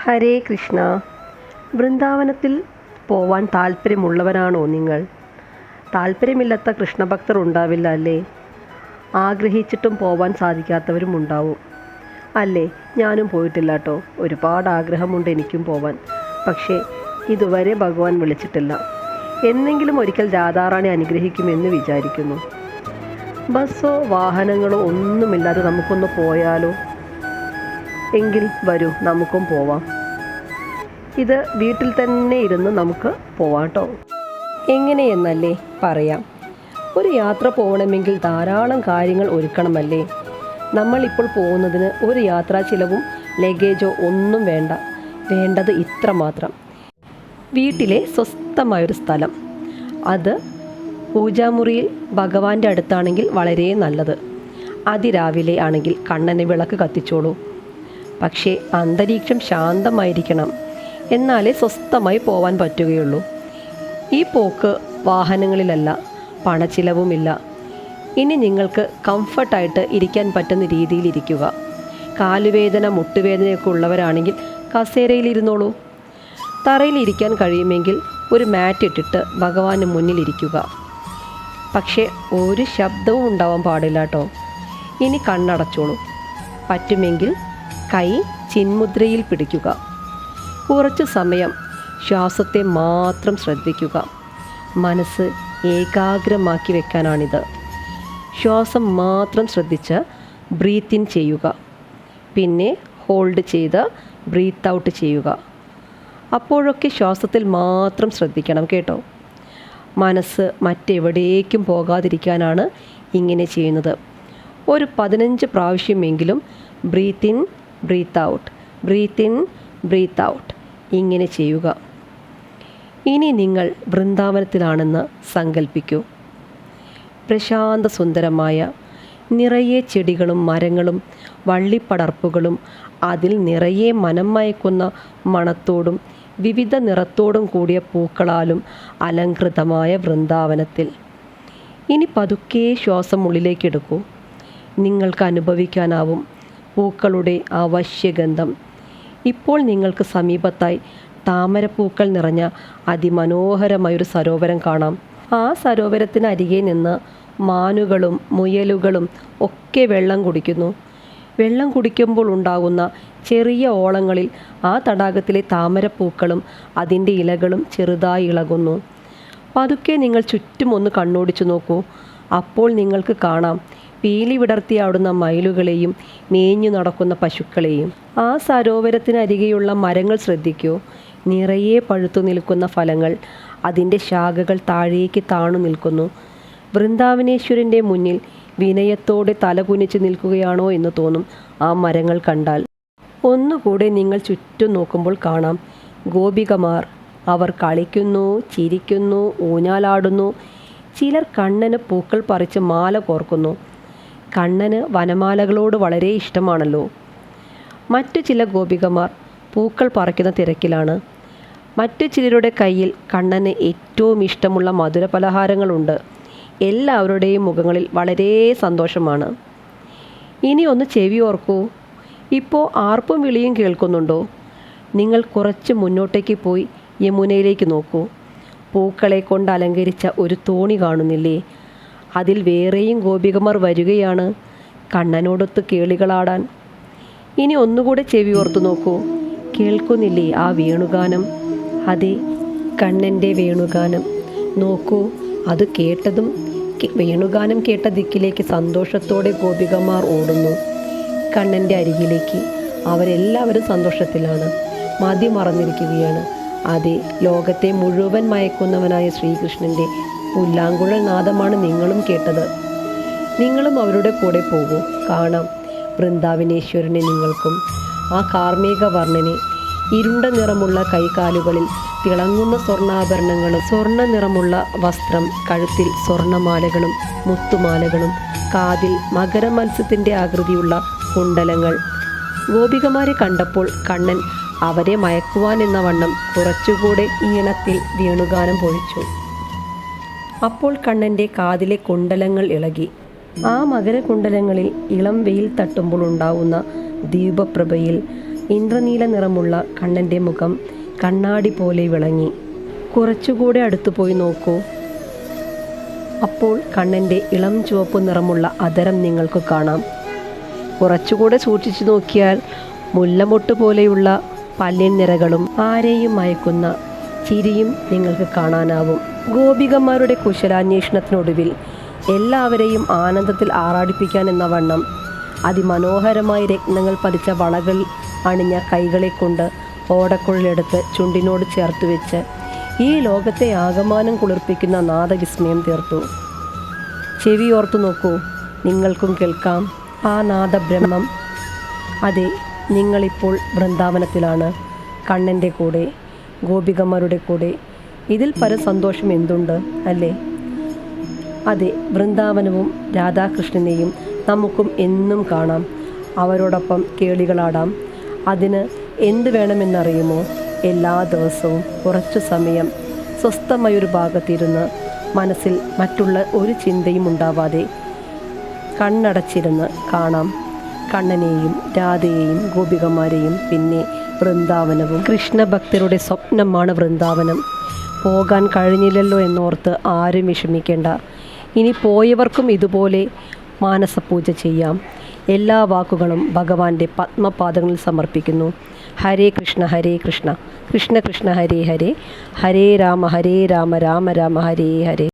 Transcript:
ഹരേ കൃഷ്ണ. വൃന്ദാവനത്തിൽ പോവാൻ താല്പര്യമുള്ളവരാണോ നിങ്ങൾ? താല്പര്യമില്ലാത്ത കൃഷ്ണഭക്തർ ഉണ്ടാവില്ല അല്ലേ? ആഗ്രഹിച്ചിട്ടും പോവാൻ സാധിക്കാത്തവരും ഉണ്ടാവും അല്ലേ? ഞാനും പോയിട്ടില്ല കേട്ടോ. ഒരുപാട് ആഗ്രഹമുണ്ട് എനിക്കും പോവാൻ. പക്ഷേ ഇതുവരെ ഭഗവാൻ വിളിച്ചിട്ടില്ല. എന്നെങ്കിലും ഒരിക്കൽ രാധാറാണി അനുഗ്രഹിക്കുമെന്ന് വിചാരിക്കുന്നു. ബസ്സോ വാഹനങ്ങളോ ഒന്നുമില്ലാതെ നമുക്കൊന്ന് പോയാലോ? എങ്കിൽ വരൂ, നമുക്കും പോവാം. ഇത് വീട്ടിൽ തന്നെ ഇരുന്ന് നമുക്ക് പോവാം കേട്ടോ. എങ്ങനെയെന്നല്ലേ പറയാം. ഒരു യാത്ര പോകണമെങ്കിൽ ധാരാളം കാര്യങ്ങൾ ഒരുക്കണമല്ലേ? നമ്മളിപ്പോൾ പോകുന്നതിന് ഒരു യാത്രാ ചിലവും ലഗേജോ ഒന്നും വേണ്ട. വേണ്ടത് ഇത്ര മാത്രം: വീട്ടിലെ സ്വസ്ഥമായൊരു സ്ഥലം. അത് പൂജാമുറിയിൽ ഭഗവാന്റെ അടുത്താണെങ്കിൽ വളരെ നല്ലത്. അതിരാവിലെ ആണെങ്കിൽ കണ്ണന് വിളക്ക് കത്തിച്ചോളൂ. പക്ഷേ അന്തരീക്ഷം ശാന്തമായിരിക്കണം. എന്നാലേ സ്വസ്ഥമായി പോവാൻ പറ്റുകയുള്ളൂ. ഈ പോക്ക് വാഹനങ്ങളിലല്ല, പണച്ചിലവുമില്ല. ഇനി നിങ്ങൾക്ക് കംഫർട്ടായിട്ട് ഇരിക്കാൻ പറ്റുന്ന രീതിയിൽ ഇരിക്കുക. കാലുവേദന മുട്ടുവേദനയൊക്കെ ഉള്ളവരാണെങ്കിൽ കസേരയിലിരുന്നോളൂ. തറയിലിരിക്കാൻ കഴിയുമെങ്കിൽ ഒരു മാറ്റ് ഇട്ടിട്ട് ഭഗവാന് മുന്നിലിരിക്കുക. പക്ഷേ ഒരു ശബ്ദവും ഉണ്ടാവാൻ പാടില്ല കേട്ടോ. ഇനി കണ്ണടച്ചോളൂ. പറ്റുമെങ്കിൽ കൈ ചിന്മുദ്രയിൽ പിടിക്കുക. കുറച്ച് സമയം ശ്വാസത്തെ മാത്രം ശ്രദ്ധിക്കുക. മനസ്സ് ഏകാഗ്രമാക്കി വെക്കാനാണിത്. ശ്വാസം മാത്രം ശ്രദ്ധിച്ച് ബ്രീത്ത് ഇൻ ചെയ്യുക. പിന്നെ ഹോൾഡ് ചെയ്ത് ബ്രീത്ത് ഔട്ട് ചെയ്യുക. അപ്പോഴൊക്കെ ശ്വാസത്തിൽ മാത്രം ശ്രദ്ധിക്കണം കേട്ടോ. മനസ്സ് മറ്റെവിടേക്കും പോകാതിരിക്കാനാണ് ഇങ്ങനെ ചെയ്യുന്നത്. ഒരു 15 പ്രാവശ്യമെങ്കിലും breathe in breathe out, breathe in breathe out ഇങ്ങനെ ചെയ്യുക. ഇനി നിങ്ങൾ വൃന്ദാവനത്തിലാണെന്ന് സങ്കല്പിക്കൂ. പ്രശാന്ത സുന്ദരമായ നിറയെ ചെടികളും മരങ്ങളും വള്ളിപ്പടർപ്പുകളും അതിൽ നിറയെ മനം മയക്കുന്ന മണത്തോടും വിവിധ നിറത്തോടും കൂടിയ പൂക്കളാലും അലങ്കൃതമായ വൃന്ദാവനത്തിൽ ഇനി പതുക്കെ ശ്വാസം ഉള്ളിലേക്കെടുക്കൂ. നിങ്ങൾക്ക് അനുഭവിക്കാനാവും പൂക്കളുടെ അവശ്യഗന്ധം. ഇപ്പോൾ നിങ്ങൾക്ക് സമീപത്തായി താമരപ്പൂക്കൾ നിറഞ്ഞ അതിമനോഹരമായൊരു സരോവരം കാണാം. ആ സരോവരത്തിനരികെ നിന്ന് മാനുകളും മുയലുകളും ഒക്കെ വെള്ളം കുടിക്കുന്നു. വെള്ളം കുടിക്കുമ്പോൾ ഉണ്ടാകുന്ന ചെറിയ ഓളങ്ങളിൽ ആ തടാകത്തിലെ താമരപ്പൂക്കളും അതിൻ്റെ ഇലകളും ചെറുതായി ഇളകുന്നു. പതുക്കെ നിങ്ങൾ ചുറ്റും ഒന്ന് കണ്ണോടിച്ചു നോക്കൂ. അപ്പോൾ നിങ്ങൾക്ക് കാണാം പീലി വിടർത്തിയാടുന്ന മയിലുകളെയും മേഞ്ഞു നടക്കുന്ന പശുക്കളെയും. ആ സരോവരത്തിനരികെയുള്ള മരങ്ങൾ ശ്രദ്ധിക്കൂ. നിറയെ പഴുത്തു നിൽക്കുന്ന ഫലങ്ങൾ. അതിൻ്റെ ശാഖകൾ താഴേക്ക് താണു നിൽക്കുന്നു. വൃന്ദാവനേശ്വരൻ്റെ മുന്നിൽ വിനയത്തോടെ തലകുനിച്ച് നിൽക്കുകയാണോ എന്ന് തോന്നും ആ മരങ്ങൾ കണ്ടാൽ. ഒന്നുകൂടെ നിങ്ങൾ ചുറ്റും നോക്കുമ്പോൾ കാണാം ഗോപികമാർ. അവർ കളിക്കുന്നു, ചിരിക്കുന്നു, ഊഞ്ഞാലാടുന്നു. ചിലർ കണ്ണന് പൂക്കൾ പറിച്ച് മാല കോർക്കുന്നു. കണ്ണന് വനമാലകളോട് വളരെ ഇഷ്ടമാണല്ലോ. മറ്റു ചില ഗോപികമാർ പൂക്കൾ പറിക്കുന്ന തിരക്കിലാണ്. മറ്റു ചിലരുടെ കയ്യിൽ കണ്ണന് ഏറ്റവും ഇഷ്ടമുള്ള മധുരപലഹാരങ്ങളുണ്ട്. എല്ലാവരുടെയും മുഖങ്ങളിൽ വളരെ സന്തോഷമാണ്. ഇനി ഒന്ന് ചെവി ഓർക്കൂ. ഇപ്പോൾ ആർപ്പും വിളിയും കേൾക്കുന്നുണ്ടോ? നിങ്ങൾ കുറച്ച് മുന്നോട്ടേക്ക് പോയി യമുനയിലേക്ക് നോക്കൂ. പൂക്കളെ കൊണ്ട് അലങ്കരിച്ച ഒരു തോണി കാണുന്നില്ലേ? അതിൽ വേറെയും ഗോപികമാർ വരികയാണ് കണ്ണനോടൊത്ത് കേളികളാടാൻ. ഇനി ഒന്നുകൂടെ ചെവി ഓർത്തു നോക്കൂ. കേൾക്കുന്നില്ലേ ആ വേണുഗാനം? അതെ, കണ്ണൻ്റെ വേണുഗാനം. നോക്കൂ, അത് കേട്ടതും വേണുഗാനം കേട്ട ദിക്കിലേക്ക് സന്തോഷത്തോടെ ഗോപികമാർ ഓടുന്നു കണ്ണൻ്റെ അരികിലേക്ക്. അവരെല്ലാവരും സന്തോഷത്തിലാണ്, മതി മറന്നിരിക്കുകയാണ്. അതെ, ലോകത്തെ മുഴുവൻ മയക്കുന്നവനായ ശ്രീകൃഷ്ണൻ്റെ പുല്ലാങ്കുഴൽ നാദമാണ് നിങ്ങളും കേട്ടത്. നിങ്ങളും അവരുടെ കൂടെ പോകൂ. കാണാം വൃന്ദാവനേശ്വരനെ നിങ്ങൾക്കും. ആ കാർമേക വർണ്ണനെ ഇരുണ്ട നിറമുള്ള കൈകാലുകളിൽ തിളങ്ങുന്ന സ്വർണ്ണാഭരണങ്ങളും സ്വർണ്ണ നിറമുള്ള വസ്ത്രം, കഴുത്തിൽ സ്വർണ്ണമാലകളും മുത്തുമാലകളും, കാതിൽ മകരമത്സ്യത്തിൻ്റെ ആകൃതിയുള്ള കുണ്ടലങ്ങൾ. ഗോപികമാരെ കണ്ടപ്പോൾ കണ്ണൻ അവരെ മയക്കുവാൻ എന്ന വണ്ണം കുറച്ചുകൂടെ ഈണത്തിൽ വേണുഗാനം പൊഴിച്ചു. അപ്പോൾ കണ്ണൻ്റെ കാതിലെ കുണ്ടലങ്ങൾ ഇളകി. ആ മകരകുണ്ടലങ്ങളിൽ ഇളം വെയിൽ തട്ടുമ്പോൾ ഉണ്ടാവുന്ന ദീപപ്രഭയിൽ ഇന്ദ്രനീല നിറമുള്ള കണ്ണൻ്റെ മുഖം കണ്ണാടി പോലെ വിളങ്ങി. കുറച്ചുകൂടെ അടുത്തുപോയി നോക്കൂ. അപ്പോൾ കണ്ണൻ്റെ ഇളം ചുവപ്പ് നിറമുള്ള അധരം നിങ്ങൾക്ക് കാണാം. കുറച്ചുകൂടെ സൂക്ഷിച്ചു നോക്കിയാൽ മുല്ലമൊട്ട് പോലെയുള്ള പല്ലിൻ നിരകളും ആരെയും മയക്കുന്ന ചിരിയും നിങ്ങൾക്ക് കാണാനാവും. ഗോപികമാരുടെ കുശലാന്വേഷണത്തിനൊടുവിൽ എല്ലാവരെയും ആനന്ദത്തിൽ ആറാടിപ്പിക്കാൻ എന്ന വണ്ണം അതിമനോഹരമായി രത്നങ്ങൾ പതിച്ച വളകൾ അണിഞ്ഞ കൈകളെ കൊണ്ട് ഓടക്കുഴലെടുത്ത് ചുണ്ടിനോട് ചേർത്ത് വെച്ച് ഈ ലോകത്തെ ആകമാനം കുളിർപ്പിക്കുന്ന നാദവിസ്മയം തീർത്തു. ചെവി ഓർത്തു നോക്കൂ, നിങ്ങൾക്കും കേൾക്കാം ആ നാദബ്രഹ്മം. അതെ, നിങ്ങളിപ്പോൾ വൃന്ദാവനത്തിലാണ്, കണ്ണൻ്റെ കൂടെ, ഗോപികമാരുടെ കൂടെ. ഇതിൽ പരസന്തോഷം എന്തുണ്ട് അല്ലേ? അതെ, വൃന്ദാവനവും രാധാകൃഷ്ണനെയും നമുക്കും എന്നും കാണാം. അവരോടൊപ്പം കേളികളാടാം. അതിന് എന്ത് വേണമെന്നറിയുമോ? എല്ലാ ദിവസവും കുറച്ചു സമയം സ്വസ്ഥമായൊരു ഭാഗത്തിരുന്ന് മനസ്സിൽ മറ്റുള്ള ഒരു ചിന്തയും ഉണ്ടാവാതെ കണ്ണടച്ചിരുന്ന് കാണാം കണ്ണനെയും രാധയെയും ഗോപികമാരെയും, പിന്നെ വൃന്ദാവനവും. കൃഷ്ണഭക്തരുടെ സ്വപ്നമാണ് വൃന്ദാവനം. പോകാൻ കഴിഞ്ഞില്ലല്ലോ എന്നോർത്ത് ആരും വിഷമിക്കേണ്ട. ഇനി പോയവർക്കും ഇതുപോലെ മാനസപൂജ ചെയ്യാം. എല്ലാ വാക്കുകളും ഭഗവാന്റെ പത്മപാദങ്ങളിൽ സമർപ്പിക്കുന്നു. ഹരേ കൃഷ്ണ ഹരേ കൃഷ്ണ, കൃഷ്ണ കൃഷ്ണ ഹരേ ഹരേ, ഹരേ രാമ രാമ രാമ ഹരേ ഹരേ.